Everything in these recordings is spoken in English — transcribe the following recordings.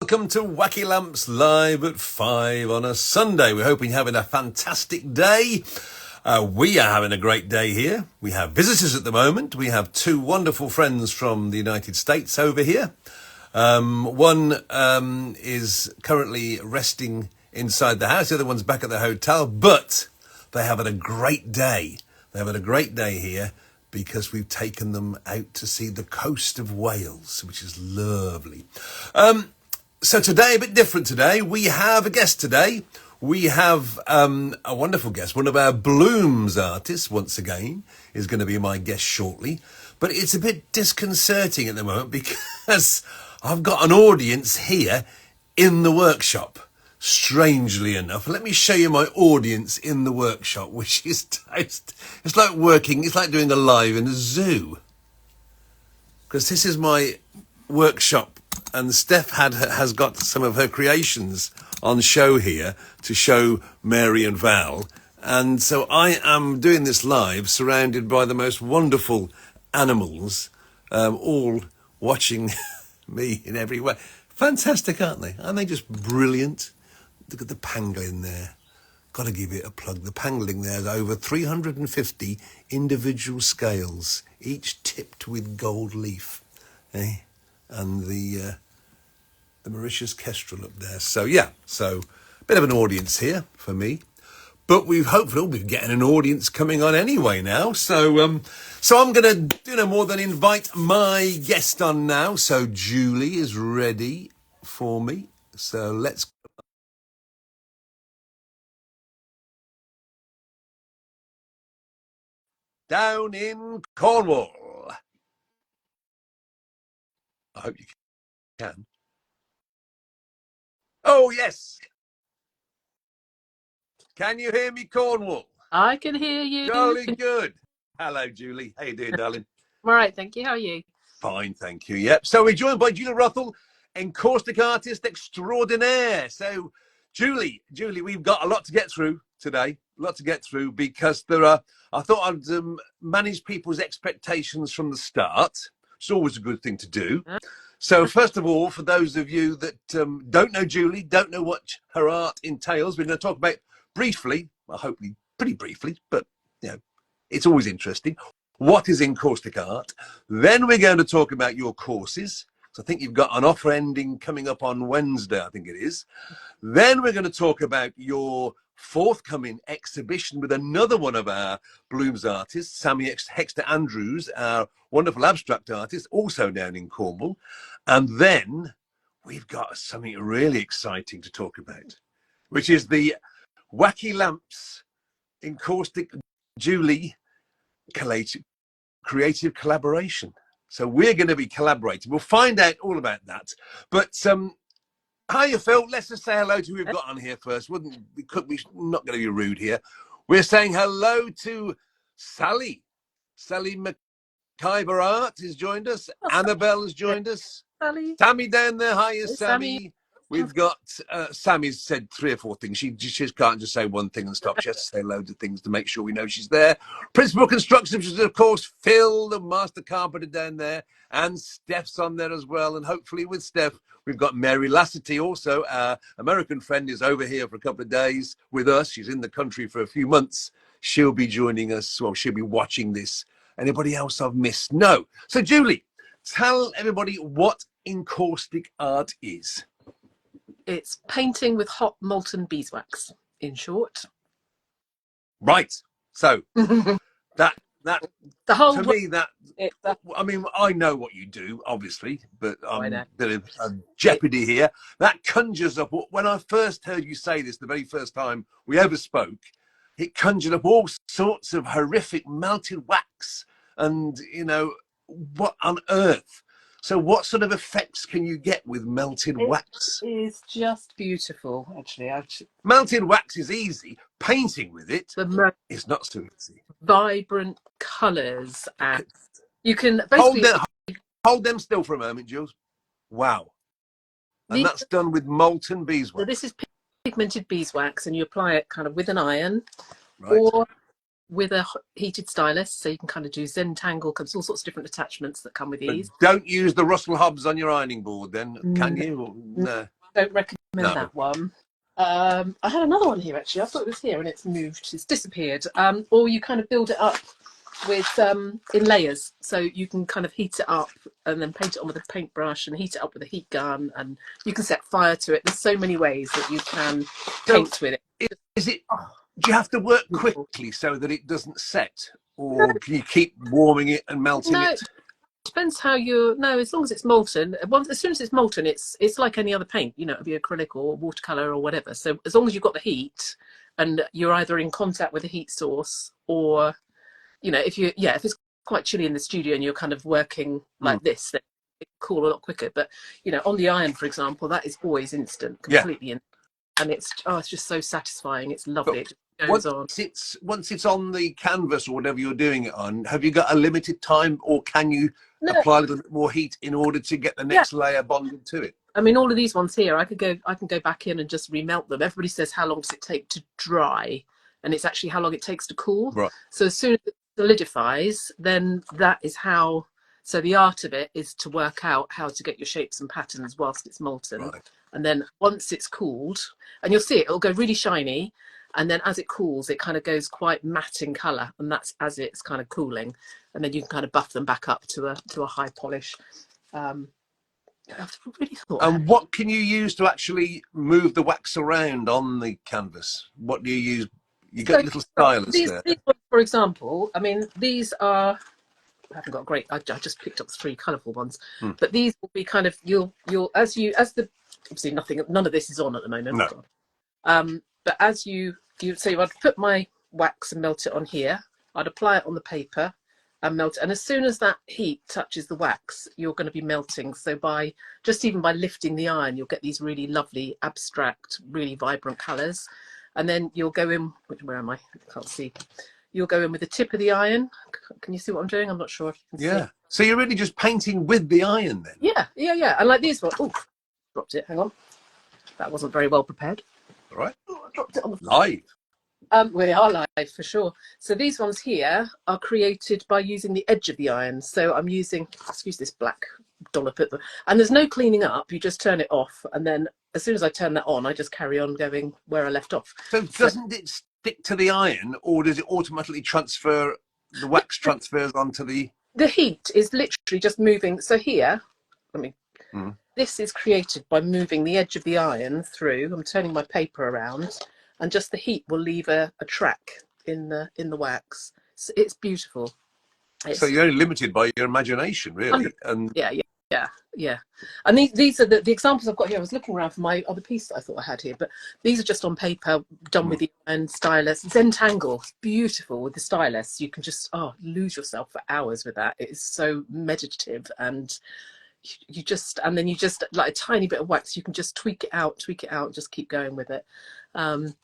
Welcome to Wacky Lamps live at 5 on a Sunday. We're hoping you're having a fantastic day. We are having a great day here. We have visitors at the moment. We have two wonderful friends from the United States over here. One is currently resting inside the house. The other one's back at the hotel, but they're having a great day. They're having a great day here because we've taken them out to see the coast of Wales, which is lovely. So today, a bit different today. We have a guest today. We have a wonderful guest. One of our Bloomz artists, once again, is going to be my guest shortly. But it's a bit disconcerting at the moment because I've got an audience here in the workshop. Strangely enough, let me show you my audience in the workshop, which is it's like working. It's like doing a live in a zoo. Because this is my workshop. And Steph has got some of her creations on show here to show Mary and Val. And so I am doing this live surrounded by the most wonderful animals, all watching me in every way. Fantastic, aren't they? Aren't they just brilliant? Look at the pangolin there. Got to give it a plug. The pangolin there is over 350 individual scales, each tipped with gold leaf. Eh? And the Mauritius kestrel up there. So yeah, so a bit of an audience here for me, but we've hopefully we'll be getting an audience coming on anyway now. So I'm gonna do no more than invite my guest on now. So Julie is ready for me. So let's. Down in Cornwall. I hope you can. Oh, yes. Can you hear me, Cornwall? I can hear you. Jolly good. Hello, Julie. How you doing, darling? I'm all right, thank you. How are you? Fine, thank you. Yep. So we're joined by Julie Wrathall, Encaustic artist extraordinaire. So, Julie, we've got a lot to get through today. A lot to get through because I thought I'd manage people's expectations from the start. It's always a good thing to do. So first of all, for those of you that don't know Julie, don't know what her art entails, we're going to talk about briefly, well, hopefully pretty briefly, but you know, it's always interesting. What is encaustic art? Then we're going to talk about your courses. So I think you've got an offer ending coming up on Wednesday, I think it is. Then we're going to talk about your forthcoming exhibition with another one of our Bloomz artists, Sammy Hexter Andrews, our wonderful abstract artist, also down in Cornwall. And then we've got something really exciting to talk about, which is the Wacky Lamps Encaustic Julie creative collaboration. So we're going to be collaborating. We'll find out all about that. But how you feel? Let's just say hello to who we've got on here first. We're not going to be rude here. We're saying hello to Sally. Sally McIver Art has joined us. Annabelle has joined us. Sally. Sammy down there. Hiya, Hey, Sammy. We've got Sammy's said 3 or 4 things. She can't just say one thing and stop. She has to say loads of things to make sure we know she's there. Principal Construction, which is, of course, Phil, the master carpenter down there. And Steph's on there as well. And hopefully with Steph, we've got Mary Lassity also. Our American friend is over here for a couple of days with us. She's in the country for a few months. She'll be joining us. Well, she'll be watching this. Anybody else I've missed? No. So, Julie, tell everybody what encaustic art is. It's painting with hot molten beeswax, in short. Right. So that the whole to me that I mean I know what you do, obviously, but I'm a bit of jeopardy here. That conjures up when I first heard you say this, the very first time we ever spoke, it conjured up all sorts of horrific melted wax, and you know what on earth. So what sort of effects can you get with melted wax? It is just beautiful, actually. Melted wax is easy. Painting with it is not so easy. Vibrant colours, and you can basically hold them still for a moment, Jules. Wow. And that's done with molten beeswax. So this is pigmented beeswax, and you apply it kind of with an iron, right. or with a heated stylus, so you can kind of do Zentangle, comes all sorts of different attachments that come with But these. don't use the Russell Hobbs on your ironing board then, can No, you? No. don't recommend No. that one. I had another one here actually. I thought it was here and it's moved. It's disappeared. Or you kind of build it up with in layers, so you can kind of heat it up and then paint it on with a paintbrush and heat it up with a heat gun, and you can set fire to it. There's so many ways that you can paint with it. Is it? Do you have to work Beautiful. quickly so that it doesn't set, or can you keep warming it and melting No, it? depends how you. No, as long as it's molten. As soon as it's molten, it's like any other paint. You know, it'll be acrylic or watercolor or whatever. So as long as you've got the heat and you're either in contact with the heat source, or you know, if it's quite chilly in the studio and you're kind of working like this, then it's cool a lot quicker. But you know, on the iron, for example, that is always instant, completely instant, and it's just so satisfying. It's lovely. It just goes on. Once it's on the canvas or whatever you're doing it on, have you got a limited time, or can you No. apply a little bit more heat in order to get the next layer bonded to it? I mean, all of these ones here, I can go back in and just remelt them. Everybody says, how long does it take to dry? And it's actually how long it takes to cool. Right. So as soon as it solidifies, then that is how. So the art of it is to work out how to get your shapes and patterns whilst it's molten. Right. And then once it's cooled, and you'll see it'll go really shiny. And then as it cools, it kind of goes quite matte in colour, and that's as it's kind of cooling. And then you can kind of buff them back up to a high polish. I've really thought. And what can you use to actually move the wax around on the canvas? What do you use? You got little stylus there. These ones, for example, I mean, these are. I haven't got great. I just picked up 3 colourful ones, but these will be kind of you'll as the obviously none of this is on at the moment. No. But as you so I'd put my wax and melt it on here. I'd apply it on the paper and melt it. And as soon as that heat touches the wax, you're going to be melting. So even by lifting the iron, you'll get these really lovely, abstract, really vibrant colours. And then you'll go in. Where am I? I can't see. You'll go in with the tip of the iron. Can you see what I'm doing? I'm not sure if you can see. So you're really just painting with the iron then? Yeah. And like these ones. Oh, dropped it. Hang on. That wasn't very well prepared. All right. Oh, I dropped it on the floor. Live. We are live for sure. So these ones here are created by using the edge of the iron. So I'm using, excuse this black dollop at the, and there's no cleaning up. You just turn it off, and then as soon as I turn that on, I just carry on going where I left off. So doesn't it stick to the iron, or does it automatically transfer? The wax transfers onto the. The heat is literally just moving. So here, this is created by moving the edge of the iron through. I'm turning my paper around, and just the heat will leave a track in the wax. So it's beautiful. So you're only limited by your imagination, really. And yeah. And these are the examples I've got here. I was looking around for my other piece that I thought I had here, but these are just on paper, done with the iron stylus. Zentangle, beautiful with the stylus. You can just lose yourself for hours with that. It is so meditative, and you just like a tiny bit of wax. You can just tweak it out, and just keep going with it. And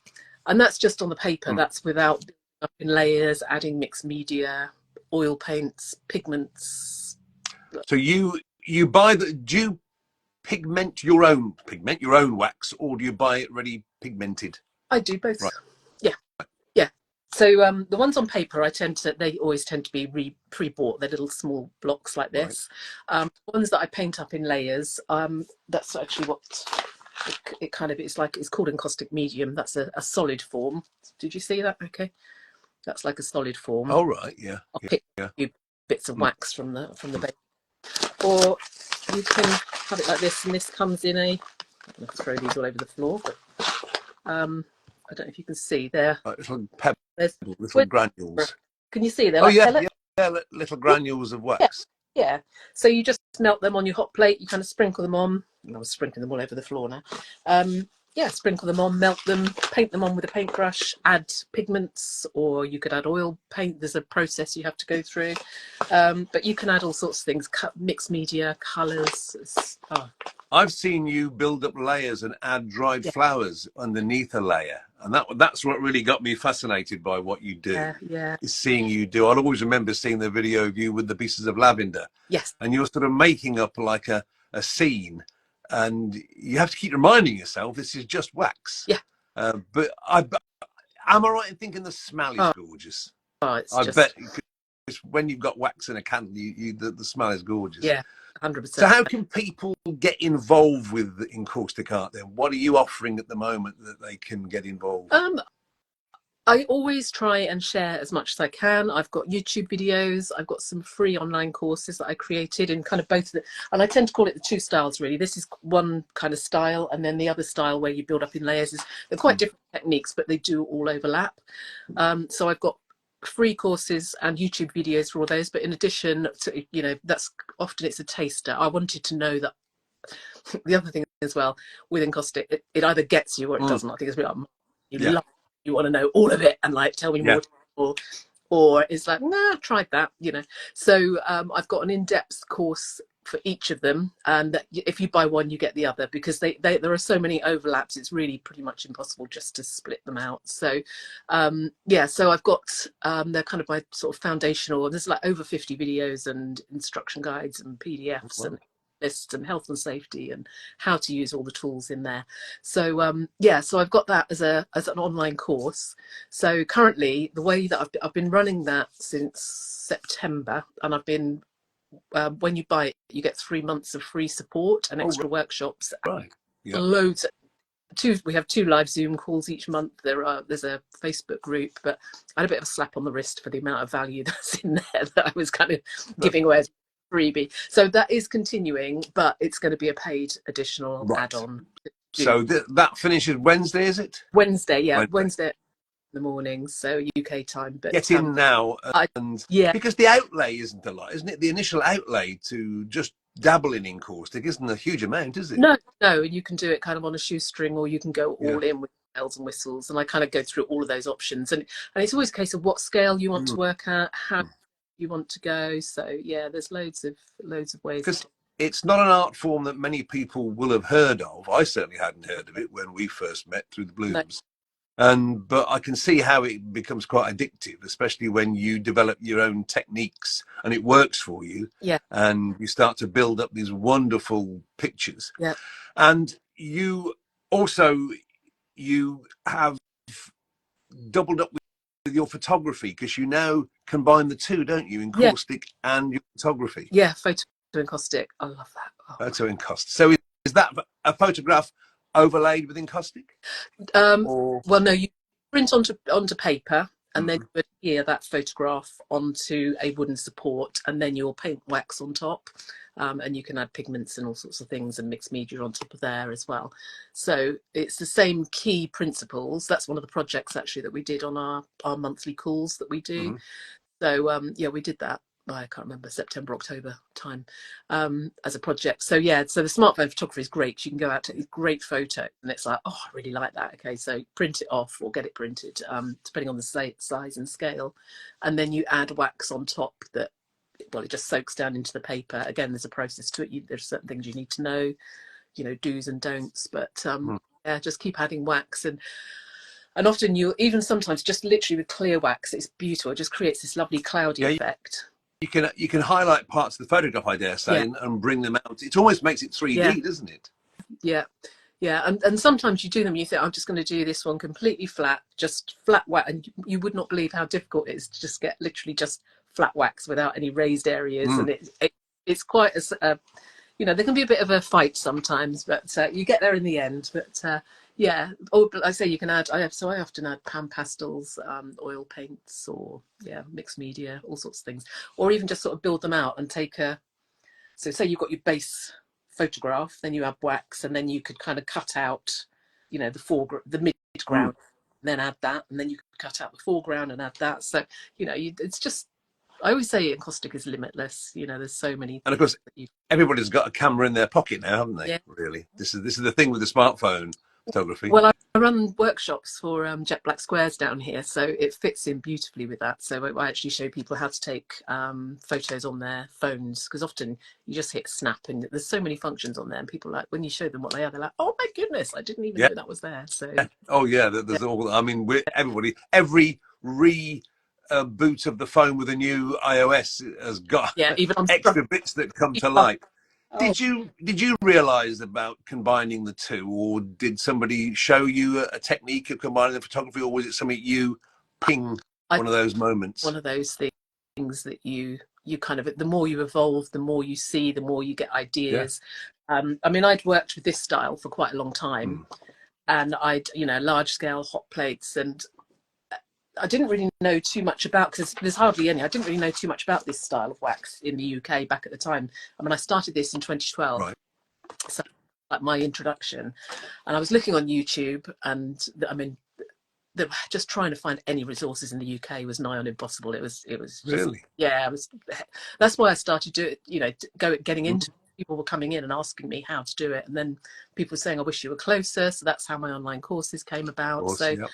that's just on the paper. That's without building up in layers, adding mixed media, oil paints, pigments. So you buy do you pigment your own wax, or do you buy it ready pigmented? I do both. Right. Yeah. So the ones on paper, they always tend to be pre-bought. They're little small blocks like this. Right. Ones that I paint up in layers, that's actually what it kind of is like. It's called encaustic medium. That's a solid form. Did you see that? Okay. That's like a solid form. Oh right, yeah. I'll pick a few bits of wax from the base. Or you can have it like this, and this comes in I'm going to throw these all over the floor, but I don't know if you can see there. Little pebbles, little granules. Can you see there? Little granules of wax. Yeah. So you just melt them on your hot plate. You kind of sprinkle them on. I was sprinkling them all over the floor now. Sprinkle them on, melt them, paint them on with a paintbrush, add pigments, or you could add oil paint. There's a process you have to go through. But you can add all sorts of things, mixed media, colours. I've seen you build up layers and add dried flowers underneath a layer. And that's what really got me fascinated by what you do. Is seeing you do. I'll always remember seeing the video of you with the pieces of lavender. Yes. And you're sort of making up like a scene. And you have to keep reminding yourself this is just wax. Yeah. But am I right in thinking the smell is gorgeous? it's I just bet, because when you've got wax in a candle, the smell is gorgeous. yeah, So 100%. how can people get involved with encaustic art then? What are you offering at the moment that they can get involved? I always try and share as much as I can. I've got YouTube videos. I've got some free online courses that I created in kind of both of the, and I tend to call it the two styles really. This is one kind of style, and then the other style where you build up in layers is they're quite different techniques, but they do all overlap. So I've got free courses and YouTube videos for all those. But in addition to, you know, that's often it's a taster. I wanted to know that the other thing as well with encaustic, it either gets you or it doesn't. I think it's a bit like you Yeah. love, you want to know all of it and like tell me Yeah. more, or it's like nah, I've tried that, you know. So I've got an in-depth course for each of them, and that if you buy one you get the other, because they there are so many overlaps, it's really pretty much impossible just to split them out. So yeah, so I've got they're kind of my sort of foundational, there's like over 50 videos and instruction guides and PDFs and lists and health and safety and how to use all the tools in there. So yeah, so I've got that as an online course. So currently the way that I've been running that since September, and I've been when you buy it you get 3 months of free support and extra workshops, Right. Yeah. loads. We have 2 live Zoom calls each month. There's a Facebook group, but I had a bit of a slap on the wrist for the amount of value that's in there that I was kind of giving away as a freebie. So that is continuing, but it's going to be a paid additional add-on. So that finishes Wednesday, is it? Wednesday, yeah, Wednesday in the morning, so UK time. But get in now, and yeah, because the outlay isn't a lot, isn't it? The initial outlay to just dabble in encaustic isn't a huge amount, is it? no, you can do it kind of on a shoestring, or you can go all in with bells and whistles, and I kind of go through all of those options, and it's always a case of what scale you want to work at, how you want to go. So yeah, there's loads of ways. Because it's not an art form that many people will have heard of. I certainly hadn't heard of it when we first met through the Bloomz. But I can see how it becomes quite addictive, especially when you develop your own techniques and it works for you. Yeah. And you start to build up these wonderful pictures. Yeah. And you have doubled up with your photography, because you now combine the two, don't you? Encaustic and your photography. Yeah, photo encaustic. I love that. Photo encaustic. So is that a photograph overlaid with encaustic? Well, no, you print onto paper, and then you adhere that photograph onto a wooden support, and then you'll paint wax on top, and you can add pigments and all sorts of things and mixed media on top of there as well. So it's the same key principles. That's one of the projects actually that we did on our monthly calls that we do. So yeah, we did that. I can't remember, September, October time, as a project. So yeah, so the smartphone photography is great. You can go out to these great photos, and it's like, oh, I really like that. Okay, so print it off or get it printed, depending on the size and scale, and then you add wax on top that, well, it just soaks down into the paper. Again, there's a process to it. There's certain things you need to know, you know, do's and don'ts. But yeah, just keep adding wax, and often you even sometimes just literally with clear wax, it's beautiful. It just creates this lovely cloudy effect. You can highlight parts of the photograph, I dare say, and bring them out. It almost makes it 3D, doesn't it? Yeah. And sometimes you do them, you think, I'm just going to do this one completely flat, just flat wax, and you would not believe how difficult it is to just get literally just flat wax without any raised areas. And it's quite a you know, there can be a bit of a fight sometimes, but you get there in the end. But yeah, or I say you can add. I often add pan pastels, oil paints, or mixed media, all sorts of things, or even just sort of build them out and take a. So say you've got your base photograph, then you add wax, and then you could kind of cut out, you know, the midground, then add that, and then you could cut out the foreground and add that. So you know, it's just. I always say encaustic is limitless. You know, there's so many. And of course, everybody's got a camera in their pocket now, haven't they? Yeah. Really, this is the thing with the smartphone photography. Well, I run workshops for Jet Black Squares down here, so it fits in beautifully with that. So I actually show people how to take photos on their phones, because often you just hit snap, and there's so many functions on there, and people like when you show them what they are, they're like, "Oh my goodness, I didn't even know that was there." So oh yeah, there's all. I mean, every boot of the phone with a new iOS has got even extra bits that come to light. Did you realize about combining the two, or did somebody show you a technique of combining the photography, or was it something you pinged I one of those moments. one of those things that you kind of, the more you evolve, the more you see, the more you get ideas. I mean, I'd worked with this style for quite a long time, and I'd, large scale hot plates, and I didn't really know too much about, because there's hardly any, I didn't really know too much about this style of wax in the UK back at the time. I mean, I started this in 2012. Right. So like my introduction, and I was looking on YouTube, and I mean, just trying to find any resources in the UK was nigh on impossible. It was just, Really? yeah, it was. That's why I started getting into. People were coming in and asking me how to do it, and then people were saying, "I wish you were closer." So that's how my online courses came about. Course, so yep.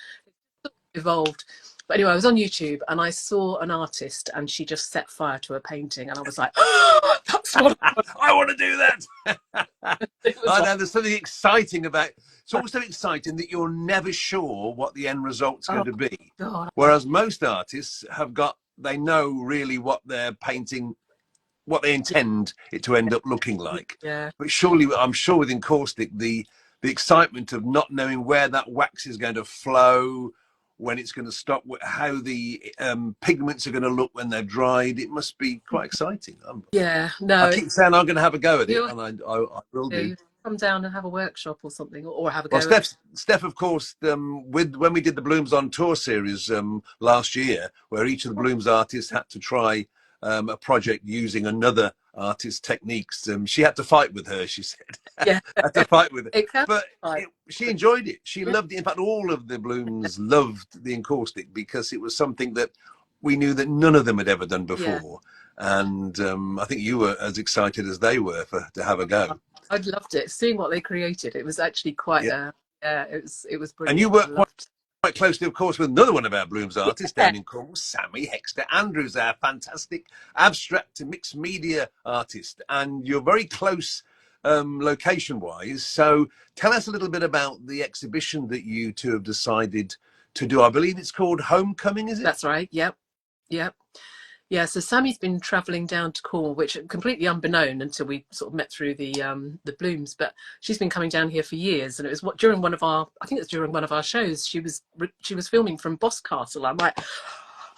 it evolved. But anyway, I was on YouTube and I saw an artist, and she just set fire to a painting, and I was like, "Oh, that's what I want to do that." I know, like, there's something exciting about. It's also exciting that you're never sure what the end result's going to be. God. Whereas most artists they know really what they're painting, what they intend it to end up looking like. Yeah. But surely, I'm sure with Encaustic, the excitement of not knowing where that wax is going to flow, when it's going to stop, how the pigments are going to look when they're dried, it must be quite exciting. Yeah, no. I keep saying I'm going to have a go at it, and I will do. Come down and have a workshop or something, or have a go. Well, Steph, of course, when we did the Bloomz on Tour series last year, where each of the Bloomz artists had to try a project using another artist's techniques, she had to fight with her. She said, yeah, had to fight with it, but she enjoyed it. She loved it. In fact, all of the Bloomz loved the Encaustic because it was something that we knew that none of them had ever done before. Yeah. And I think you were as excited as they were to have a go. I loved it. Seeing what they created, it was actually quite. It was brilliant. And you worked quite closely, of course, with another one of our Bloomz artists down in Cornwall, Sammy Hexter Andrews, our fantastic abstract and mixed media artist. And you're very close location-wise. So tell us a little bit about the exhibition that you two have decided to do. I believe it's called Homecoming, is it? That's right. Yep. Yeah, so Sammy's been travelling down to Cornwall, which completely unbeknown until we sort of met through the Bloomz. But she's been coming down here for years, and it was during one of our shows. She was filming from Boscastle. I'm like,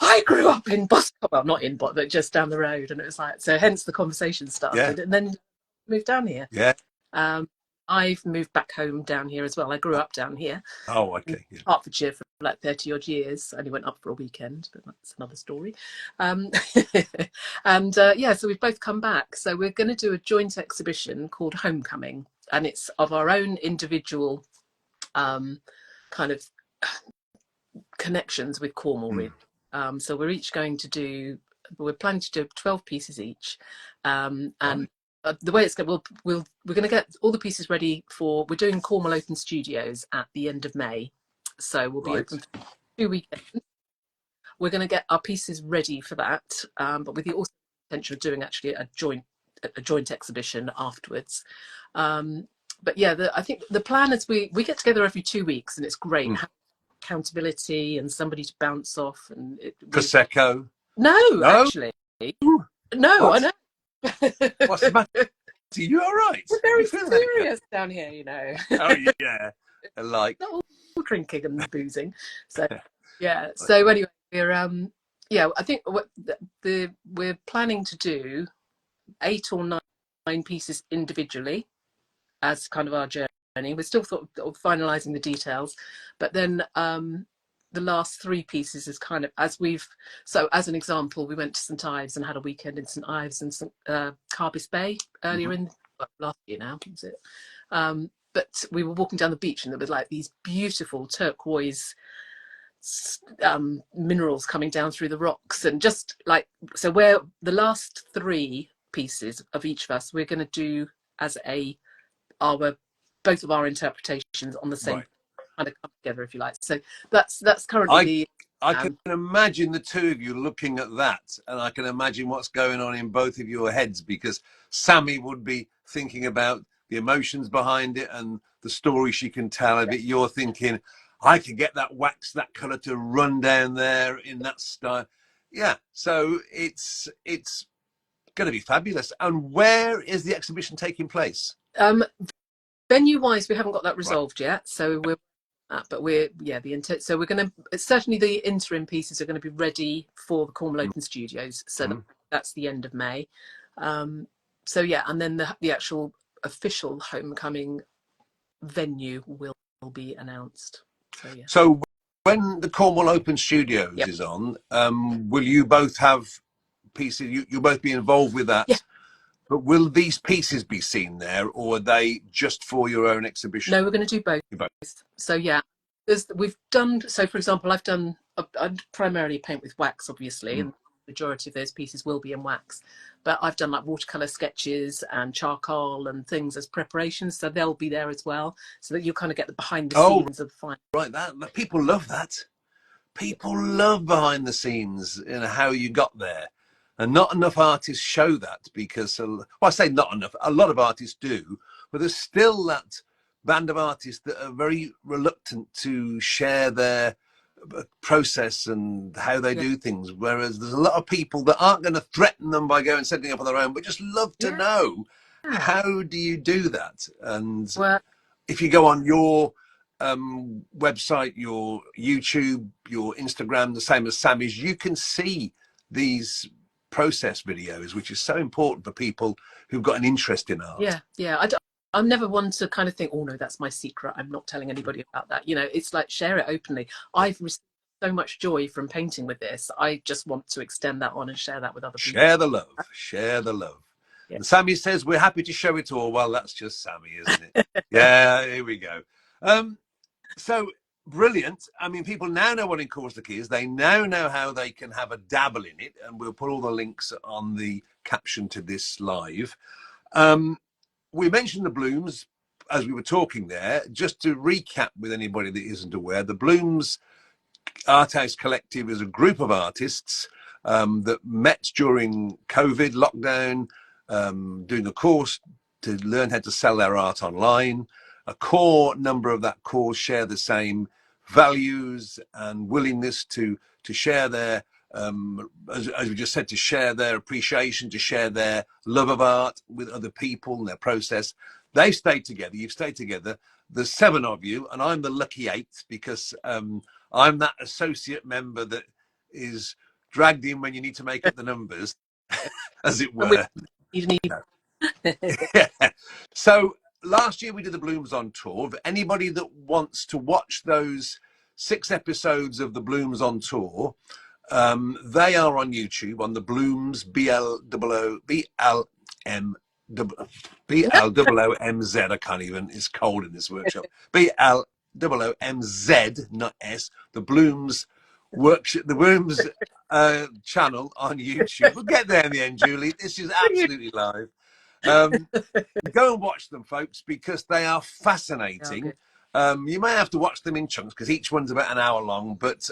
I grew up in Boscastle, well, not in but just down the road, and it was like, so hence the conversation started, and then moved down here. Yeah. I've moved back home down here as well. I grew up down here. Oh, okay. Yeah. Hertfordshire for like 30 odd years. I only went up for a weekend, but that's another story. And so we've both come back. So we're going to do a joint exhibition called Homecoming, and it's of our own individual kind of connections with Cornwall. Really. So we're planning to do 12 pieces each, and the way it's going, we're going to get all the pieces ready we're doing Cornwall Open Studios at the end of May. So we'll be open for 2 weekends. We're going to get our pieces ready for that, but with the also intention of doing actually a joint exhibition afterwards. But yeah, I think the plan is we get together every 2 weeks, and it's great. Accountability and somebody to bounce off. And Prosecco? No, actually. No, what? I know. What's the matter? You all right? We're very serious down here, you know. Oh yeah, like not all drinking and boozing. So yeah. So anyway, we're I think we're planning to do 8 or 9 pieces individually as kind of our journey. We're still sort of finalising the details, but then the last 3 pieces is kind of as an example, we went to St Ives and had a weekend in St Ives and Carbis Bay earlier in last year now, was it? But we were walking down the beach and there was like these beautiful turquoise minerals coming down through the rocks, and just like, so where the last 3 pieces of each of us, we're going to do as both of our interpretations on the same kind of come together, if you like. So that's currently I can imagine the two of you looking at that, and I can imagine what's going on in both of your heads, because Sammy would be thinking about the emotions behind it and the story she can tell of it. You're thinking, I can get that wax, that colour to run down there in that style. Yeah, so it's going to be fabulous. And where is the exhibition taking place? Venue-wise, we haven't got that resolved yet, so we're But so we're going to, certainly the interim pieces are going to be ready for the Cornwall Open Studios. So that's the end of May. So yeah, and then the actual official homecoming venue will be announced. So yeah. So when the Cornwall Open Studios is on, will you both have pieces? You'll both be involved with that. Yeah. But will these pieces be seen there, or are they just for your own exhibition? No, we're going to do both. So yeah, we've done. So for example, I primarily paint with wax, obviously, and the majority of those pieces will be in wax. But I've done like watercolor sketches and charcoal and things as preparations, so they'll be there as well, so that you'll kind of get the behind the scenes of the final. Right, that people love that. People love behind the scenes and how you got there. And not enough artists show that because, well, I say not enough, a lot of artists do, but there's still that band of artists that are very reluctant to share their process and how they do things. Whereas there's a lot of people that aren't going to threaten them by going and setting up on their own, but just love to know, how do you do that? And if you go on your website, your YouTube, your Instagram, the same as Sammy's, you can see these process videos, which is so important for people who've got an interest in art. I'm never one to kind of think, oh no, that's my secret, I'm not telling anybody about that. It's like, share it openly. I've received so much joy from painting with this. I just want to extend that on and share that with other people. Share the love. And Sammy says we're happy to show it all. Well, that's just Sammy, isn't it? Yeah, here we go. So brilliant. I mean, people now know what Encaustic is. They now know how they can have a dabble in it, and we'll put all the links on the caption to this live. We mentioned the Bloomz as we were talking there. Just to recap with anybody that isn't aware, the Bloomz Arthouse Collective is a group of artists that met during COVID lockdown, doing a course to learn how to sell their art online. A core number of that course share the same values and willingness to share their, as we just said, to share their appreciation, to share their love of art with other people and their process. They stayed together. You've stayed together. There's 7 of you, and I'm the lucky 8th because I'm that associate member that is dragged in when you need to make up the numbers, as it were. So last year we did the Bloomz on tour. For anybody that wants to watch those 6 episodes of the Bloomz on tour, they are on YouTube on the Bloomz BLOOMZ. I can't even, it's cold in this workshop. BLOOMZ, not S. The Bloomz workshop, the Bloomz channel on YouTube. We'll get there in the end, Julie. This is absolutely live. Go and watch them, folks, because they are fascinating. You may have to watch them in chunks because each one's about an hour long, but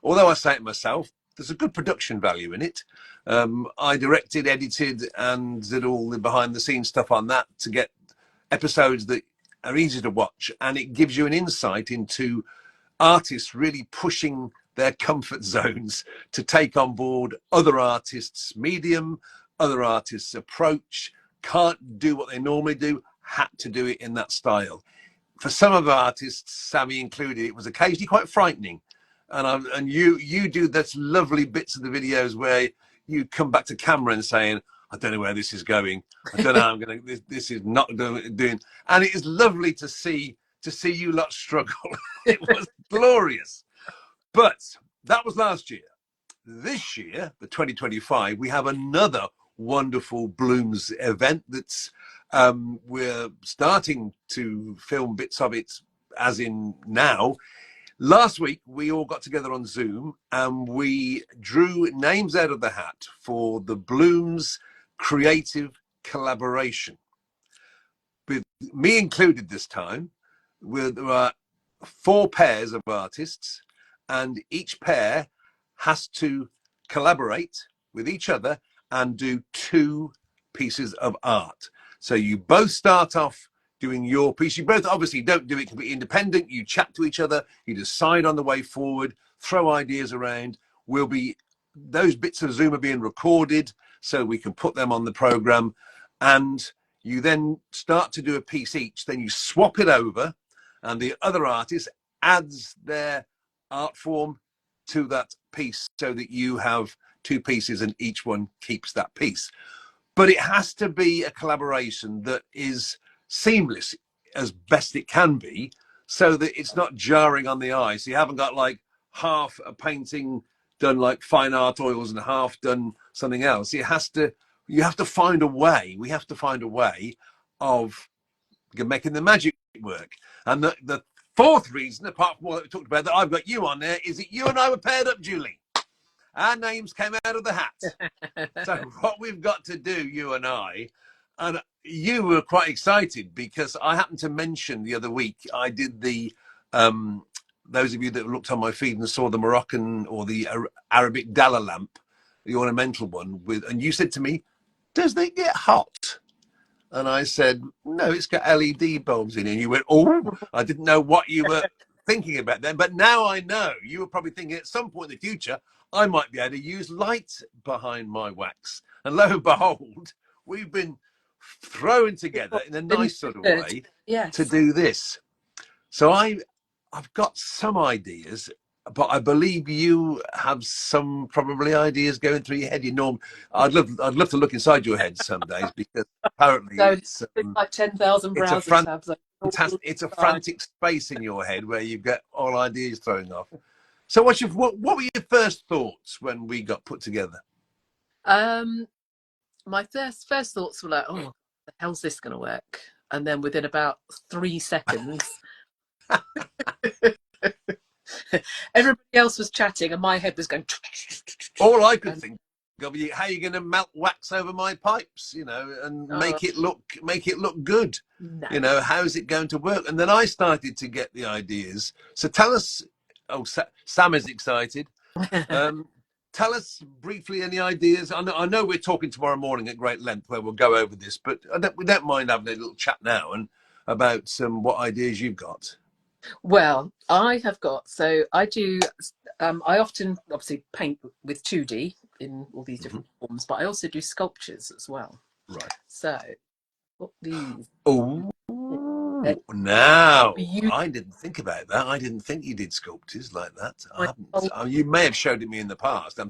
although I say it myself, there's a good production value in it. I directed, edited, and did all the behind the scenes stuff on that to get episodes that are easy to watch, and it gives you an insight into artists really pushing their comfort zones to take on board other artists' medium, other artists' approach. Can't do what they normally do, had to do it in that style. For some of the artists, Sammy included, it was occasionally quite frightening. And you do those lovely bits of the videos where you come back to camera and saying, I don't know where this is going. I don't know how I'm going to, this is not doing. And it is lovely to see you lot struggle. It was glorious. But that was last year. This year, the 2025, we have another wonderful Bloomz event that's we're starting to film bits of it as in now. Last week we all got together on Zoom and we drew names out of the hat for the Bloomz creative collaboration, with me included this time. There are 4 pairs of artists and each pair has to collaborate with each other and do 2 pieces of art. So you both start off doing your piece. You both obviously don't do it completely independent. You chat to each other, you decide on the way forward, throw ideas around. Those bits of Zoom are being recorded so we can put them on the program, and you then start to do a piece each. Then you swap it over and the other artist adds their art form to that piece so that you have two pieces and each one keeps that piece. But it has to be a collaboration that is seamless as best it can be, so that it's not jarring on the eye. So you haven't got like half a painting done like fine art oils and half done something else. You have to find a way. We have to find a way of making the magic work. And the fourth reason, apart from what we talked about, that I've got you on there, is that you and I were paired up, Julie. Our names came out of the hat. So what we've got to do, you and I, and you were quite excited because I happened to mention the other week, I did the, those of you that looked on my feed and saw the Moroccan or the Arabic Dalla lamp, the ornamental one, and you said to me, does they get hot? And I said, no, it's got LED bulbs in it. And you went, oh, I didn't know what you were thinking about then. But now I know. You were probably thinking at some point in the future, I might be able to use light behind my wax. And lo and behold, we've been thrown together in a nice sort of way to do this. So I've got some ideas, but I believe you have some probably ideas going through your head. I'd love to look inside your head some days, because apparently it's like 10,000 browser tabs. It's a frantic space in your head where you've got all ideas thrown off. So what were your first thoughts when we got put together? My first thoughts were like, oh, the hell's this going to work? And then within about 3 seconds, everybody else was chatting and my head was going. All I could think of, how are you going to melt wax over my pipes, and make it look good? No. How's it going to work? And then I started to get the ideas. So tell us. Oh, Sam is excited. Tell us briefly any ideas. I know we're talking tomorrow morning at great length where we'll go over this, but we don't mind having a little chat now and about what ideas you've got. Well, I have got, so I do, I often obviously paint with 2D in all these different forms, but I also do sculptures as well. Right. So, what these? Oh, now I didn't think about that. I didn't think you did sculptures like that. I haven't. You may have showed it me in the past.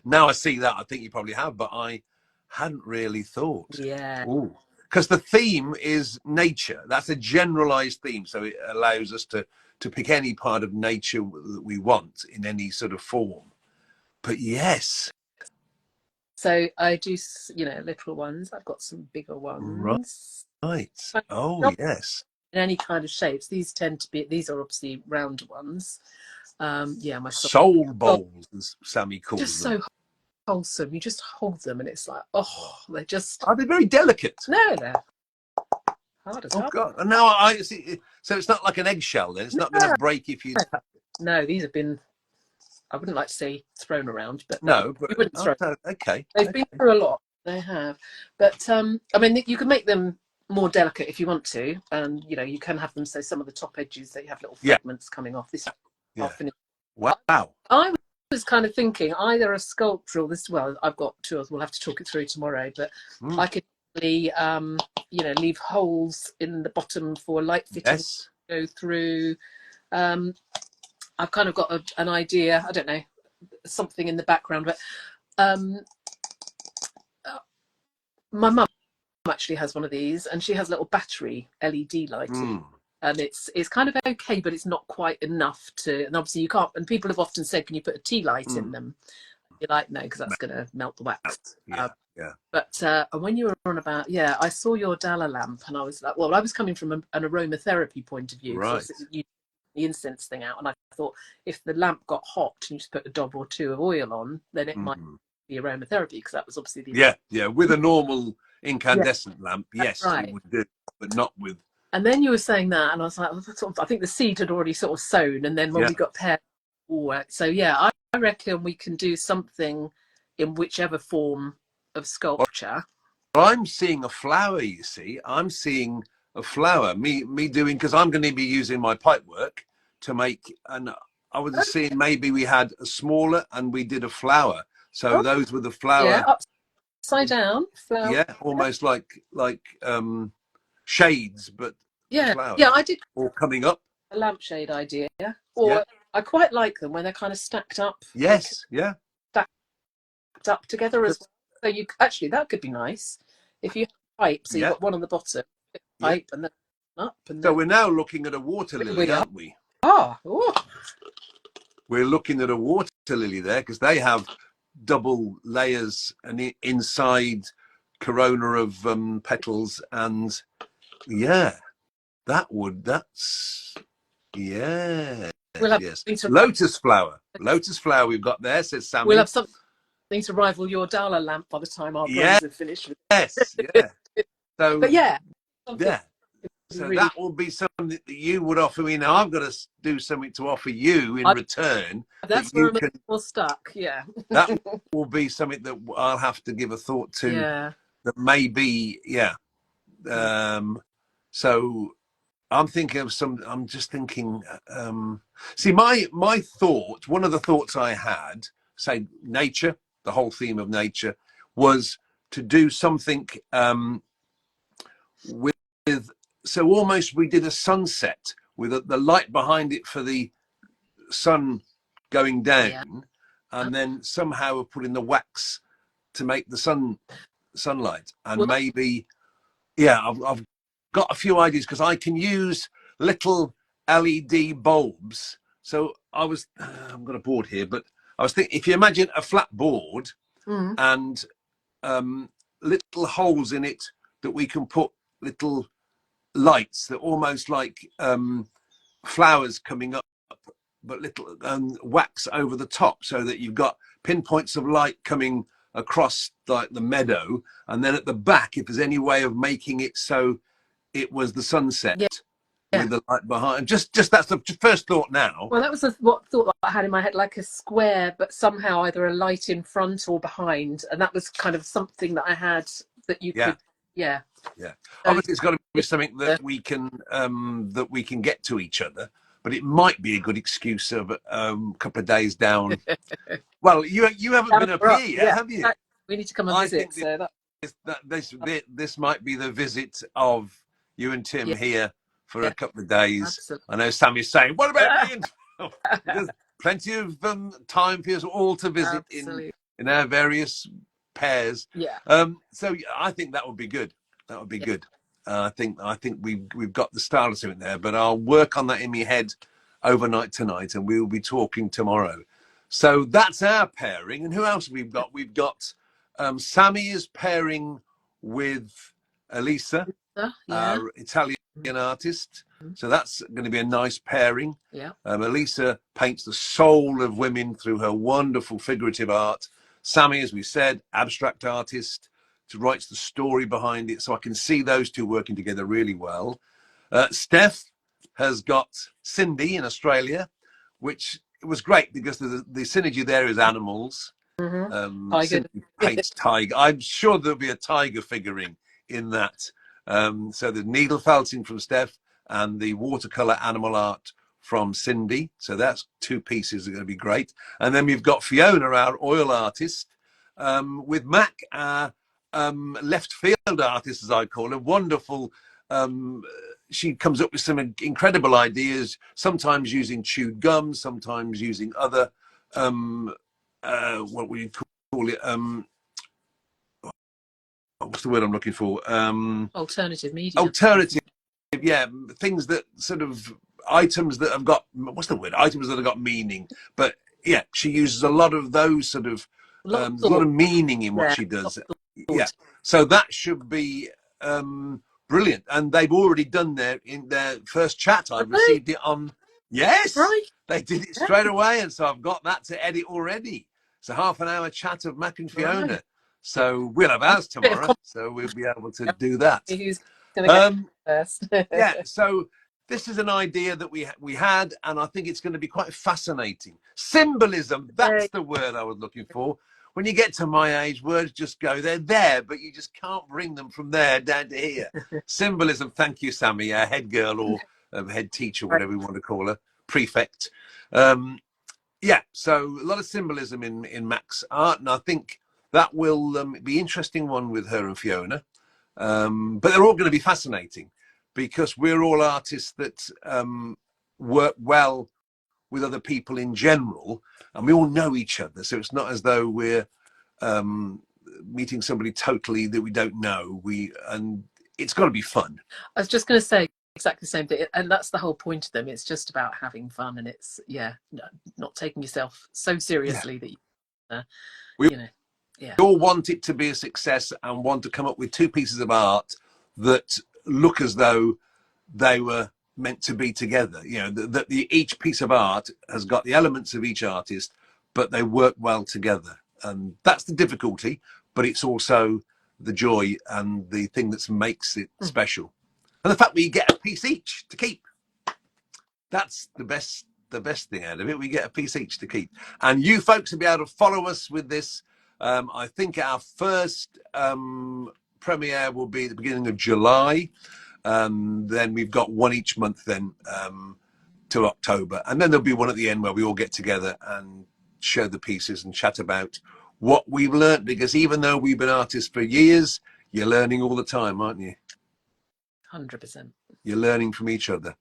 Now I see that. I think you probably have, but I hadn't really thought. Yeah. Ooh. Because the theme is nature. That's a generalized theme, so it allows us to pick any part of nature that we want in any sort of form. But yes. So I do, little ones. I've got some bigger ones. Right. Oh, yes. In any kind of shapes. These are obviously round ones. My soul bowls, as Sammy calls them. Just so wholesome. You just hold them and it's like, oh, they're just. Are they very delicate? No, they're hard as hell. Oh God! And now I see. So it's not like an eggshell then. It's not going to break if you. No, these have been. I wouldn't like to say thrown around, but no, but we wouldn't throw. Okay. They've been through a lot. They have, but you can make them more delicate if you want to, and you can have them so some of the top edges they have little fragments coming off. This finished. Wow. I was kind of thinking either a sculptural. I've got two. We'll have to talk it through tomorrow, but I could really, leave holes in the bottom for light fitting to go through. I've kind of got an idea. I don't know, something in the background, but my mum actually has one of these, and she has a little battery LED lighting. And it's kind of okay, but it's not quite enough to. And obviously you can't. And people have often said, "Can you put a tea light in them?" You're like, no, because that's going to melt the wax. Yeah. But when you were on about, I saw your Dalla lamp, and I was like, well, I was coming from an aromatherapy point of view. Right. So you the incense thing out, and I thought if the lamp got hot and you just put a dab or two of oil on, then it might be aromatherapy, because that was obviously the with a normal incandescent lamp, yes, it would do, but not with. And then you were saying that, and I was like, I think the seed had already sort of sown, and then when we got paired, so I reckon we can do something in whichever form of sculpture. Well, I'm seeing a flower. You see, I'm seeing a flower. Me doing, because I'm going to be using my pipe work to make, and I was seeing maybe we had a smaller and we did a flower. So those were the flower. Yeah, upside down flower. Yeah, almost like shades, but flowers. Yeah, I did. Or coming up. a lampshade idea. Or I quite like them when they're kind of stacked up. Yes, yeah. Stacked up together as well. So you actually, that could be nice if you have a pipe. So you've got one on the bottom, pipe, and then up, and so then we're now looking at a water lily, aren't we? We're looking at a water lily there because they have double layers and inside corona of petals, and that's we'll have yes. Lotus flower we've got there, says Sammy. We'll have something to rival your Dala lamp by the time our brains are finished with yes, yeah. So but so really, that will be something that you would offer me. Now I've got to do something to offer you in return. That's that where I'm more stuck. That will be something that I'll have to give a thought to. That may be, so I'm thinking of I'm just thinking. See, my thought. One of the thoughts I had, say, nature. The whole theme of nature was to do something with. So almost we did a sunset with the light behind it for the sun going down, and then somehow we're putting the wax to make the sunlight, and maybe I've got a few ideas because I can use little LED bulbs. So I've got a board here, but I was thinking, if you imagine a flat board and little holes in it that we can put little lights that almost like flowers coming up, but little wax over the top, so that you've got pinpoints of light coming across like the meadow, and then at the back, if there's any way of making it so it was the sunset with the light behind. Just that's the first thought now. Well, that was what thought I had in my head, like a square, but somehow either a light in front or behind, and that was kind of something that I had that you could. Obviously, it's got to be something that we can get to each other, but it might be a good excuse of a couple of days down. Well, you haven't been up here yet, have you? We need to come and visit. This might be the visit of you and Tim here for a couple of days. Absolutely. I know Sammy's saying, "What about me?" There's plenty of time for us all to visit in our various pairs. So I think that would be good. That would be good. I think we've got the start of something there, but I'll work on that in my head overnight tonight, and we'll be talking tomorrow. So that's our pairing. And who else we've got? We've got Sammy is pairing with Elisa, our Italian artist. So that's going to be a nice pairing. Elisa paints the soul of women through her wonderful figurative art. Sammy, as we said, abstract artist, writes the story behind it. So I can see those two working together really well. Steph has got Cindy in Australia, which was great because the synergy there is animals. Cindy paints tiger. I'm sure there'll be a tiger figurine in that. So the needle felting from Steph and the watercolor animal art from Cindy. So that's two pieces that are going to be great. And then we've got Fiona, our oil artist, with Mac, our left field artist, as I call her. Wonderful. She comes up with some incredible ideas, sometimes using chewed gum, sometimes using other, what would you call it? What's the word I'm looking for? Alternative media. Alternative, things that sort of items that have got, what's the word? Items that have got meaning. But she uses a lot of those sort of, there's a lot of meaning in what she does. So that should be brilliant. And they've already done in their first chat. I've received it on. Yes, they did it straight away, and so I've got that to edit already. It's a half an hour chat of Mac and Fiona. So we'll have ours tomorrow, so we'll be able to do that. Who's going to get first? So this is an idea that we had, and I think it's going to be quite fascinating. Symbolism, that's the word I was looking for. When you get to my age, words just go, they're there, but you just can't bring them from there down to here. Symbolism, thank you, Sammy, our head girl or head teacher, whatever we want to call her, prefect. So a lot of symbolism in Mac's art, and I think that will be an interesting one with her and Fiona. But they're all going to be fascinating because we're all artists that work well with other people in general, and we all know each other, so it's not as though we're meeting somebody totally that we don't know. And it's got to be fun. I was just going to say exactly the same thing, and that's the whole point of them. It's just about having fun, and it's not taking yourself so seriously that we yeah. all want it to be a success and want to come up with two pieces of art that look as though they were meant to be together. That each piece of art has got the elements of each artist, but they work well together, and that's the difficulty, but it's also the joy and the thing that makes it special. And the fact we get a piece each to keep, that's the best thing out of it. We get a piece each to keep, and you folks will be able to follow us with this. I think our first premiere will be at the beginning of July. Then we've got one each month then till October, and then there'll be one at the end where we all get together and show the pieces and chat about what we've learned, because even though we've been artists for years, you're learning all the time, aren't you? 100%. You're learning from each other,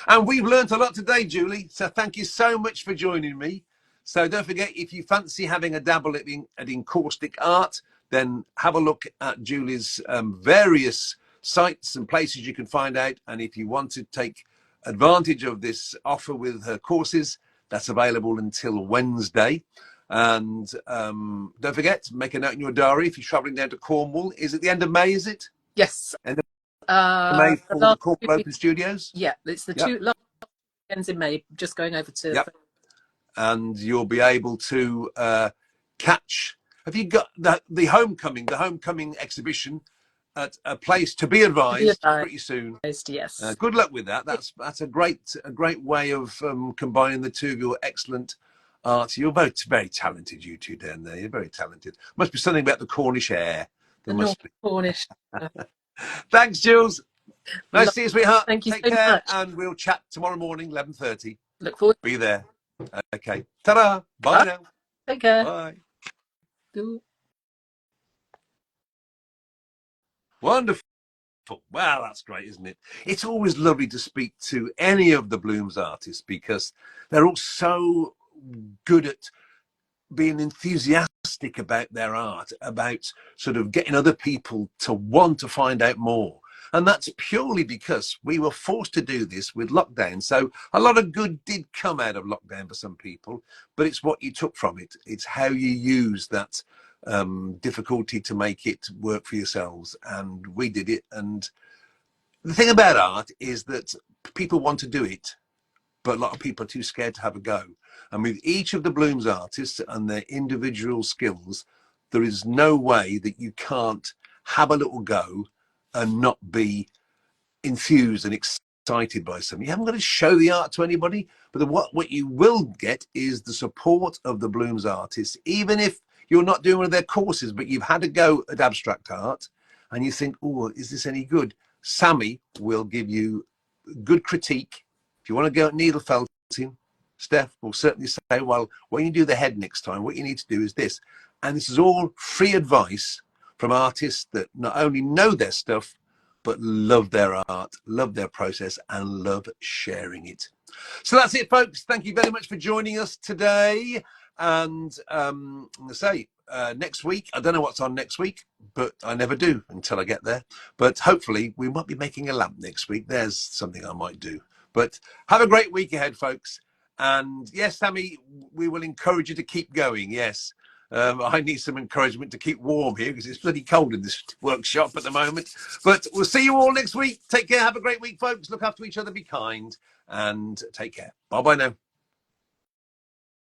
and we've learned a lot today, Julie, so thank you so much for joining me. So don't forget, if you fancy having a dabble at encaustic art, then have a look at Julie's various sites and places you can find out. And if you want to take advantage of this offer with her courses, that's available until Wednesday. And don't forget, make a note in your diary if you're traveling down to Cornwall. Is it the end of May, is it? Yes. End of May for the Cornwall Open Studios? Yeah, it's the two last weekends in May, just going over to... And you'll be able to catch... Have you got the homecoming exhibition at a place to be advised pretty soon? Yes. Good luck with that. That's a great way of combining the two of your excellent art. You're both very talented, you two down there. You're very talented. Must be something about the Cornish air. There must be. Cornish. Thanks, Jules. Nice to see you, sweetheart. Thank you. Take care, much. And we'll chat tomorrow morning, 11:30. Look forward. Be there. Okay. Ta-da. Bye now. Take care. Bye. Wonderful. Wow, that's great, isn't it? It's always lovely to speak to any of the Bloomz artists, because they're all so good at being enthusiastic about their art, about sort of getting other people to want to find out more. And that's purely because we were forced to do this with lockdown. So a lot of good did come out of lockdown for some people, but it's what you took from it. It's how you use that difficulty to make it work for yourselves. And we did it. And the thing about art is that people want to do it, but a lot of people are too scared to have a go. And with each of the Bloomz artists and their individual skills, there is no way that you can't have a little go and not be enthused and excited by something. You haven't got to show the art to anybody, but what you will get is the support of the Bloomz artists, even if you're not doing one of their courses, but you've had a go at abstract art and you think, oh, is this any good? Sammy will give you good critique. If you want to go at needle felting, Steph will certainly say, well, when you do the head next time, what you need to do is this. And this is all free advice from artists that not only know their stuff, but love their art, love their process, and love sharing it. So that's it, folks. Thank you very much for joining us today. And I'm going to say, next week, I don't know what's on next week, but I never do until I get there. But hopefully we might be making a lamp next week. There's something I might do. But have a great week ahead, folks. And yes, Sammy, we will encourage you to keep going. Yes. I need some encouragement to keep warm here because it's bloody cold in this workshop at the moment. But we'll see you all next week. Take care. Have a great week, folks. Look after each other. Be kind and take care. Bye-bye now.